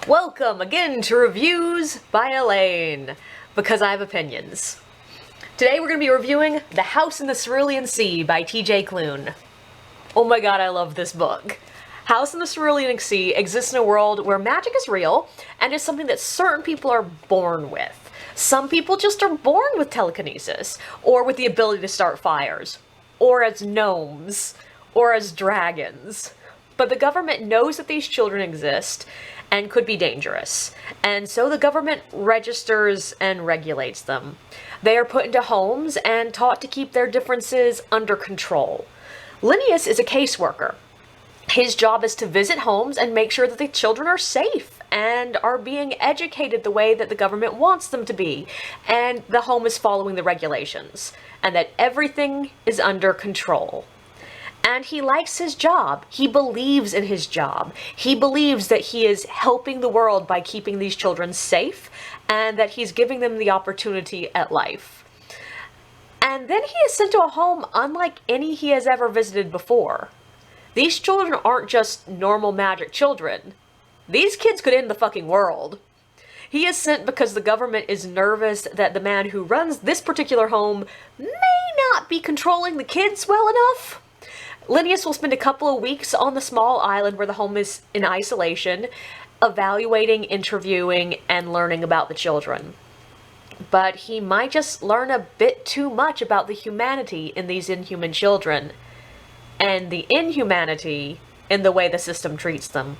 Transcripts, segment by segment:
Welcome again to Reviews by Elaine, because I have opinions. Today we're going to be reviewing The House in the Cerulean Sea by T.J. Klune. Oh my god, I love this book. House in the Cerulean Sea exists in a world where magic is real and is something that certain people are born with. Some people just are born with telekinesis, or with the ability to start fires, or as gnomes, or as dragons. But the government knows that these children exist and could be dangerous, and so the government registers and regulates them. They are put into homes and taught to keep their differences under control. Linnaeus is a caseworker. His job is to visit homes and make sure that the children are safe and are being educated the way that the government wants them to be, and the home is following the regulations, and that everything is under control. And he likes his job. He believes in his job. He believes that he is helping the world by keeping these children safe, and that he's giving them the opportunity at life. And then he is sent to a home unlike any he has ever visited before. These children aren't just normal magic children. These kids could end the fucking world. He is sent because the government is nervous that the man who runs this particular home may not be controlling the kids well enough. Linnaeus will spend a couple of weeks on the small island where the home is in isolation, evaluating, interviewing, and learning about the children. But he might just learn a bit too much about the humanity in these inhuman children, and the inhumanity in the way the system treats them.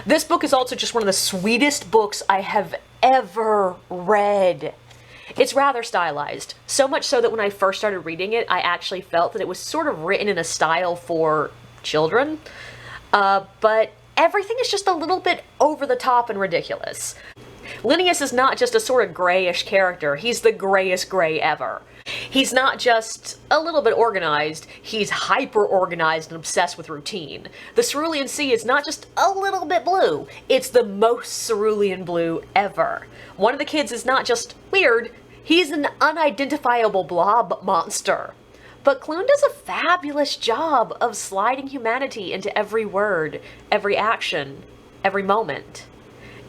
This book is also just one of the sweetest books I have ever read. It's rather stylized, so much so that when I first started reading it, I actually felt that it was sort of written in a style for children, but everything is just a little bit over the top and ridiculous. Linnaeus is not just a sort of grayish character, he's the grayest gray ever. He's not just a little bit organized, he's hyper-organized and obsessed with routine. The Cerulean Sea is not just a little bit blue, it's the most cerulean blue ever. One of the kids is not just weird, he's an unidentifiable blob monster. But Klune does a fabulous job of sliding humanity into every word, every action, every moment.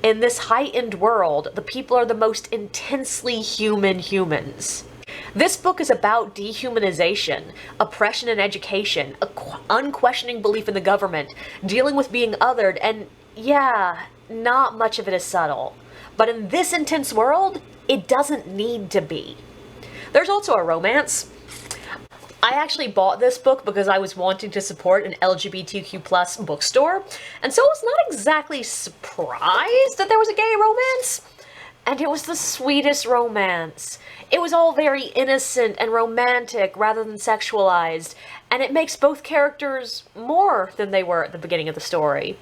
In this heightened world, the people are the most intensely human humans. This book is about dehumanization, oppression in education, unquestioning belief in the government, dealing with being othered, and yeah, not much of it is subtle. But in this intense world, it doesn't need to be. There's also a romance. I actually bought this book because I was wanting to support an LGBTQ+ bookstore, and so I was not exactly surprised that there was a gay romance. And it was the sweetest romance. It was all very innocent and romantic rather than sexualized, and it makes both characters more than they were at the beginning of the story.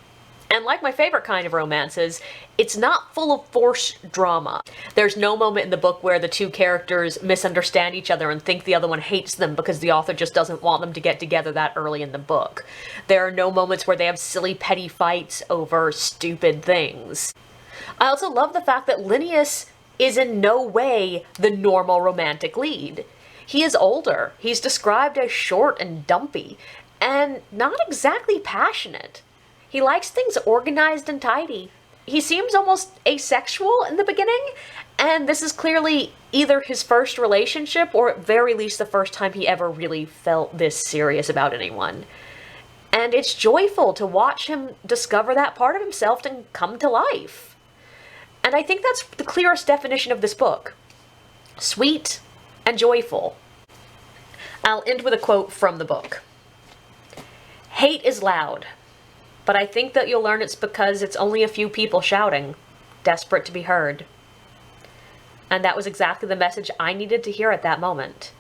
And like my favorite kind of romances, it's not full of forced drama. There's no moment in the book where the two characters misunderstand each other and think the other one hates them because the author just doesn't want them to get together that early in the book. There are no moments where they have silly petty fights over stupid things. I also love the fact that Linnaeus is in no way the normal romantic lead. He is older, he's described as short and dumpy, and not exactly passionate. He likes things organized and tidy. He seems almost asexual in the beginning, and this is clearly either his first relationship or at very least the first time he ever really felt this serious about anyone. And it's joyful to watch him discover that part of himself and come to life. And I think that's the clearest definition of this book. Sweet and joyful. I'll end with a quote from the book. "Hate is loud, but I think that you'll learn it's because it's only a few people shouting, desperate to be heard." And that was exactly the message I needed to hear at that moment.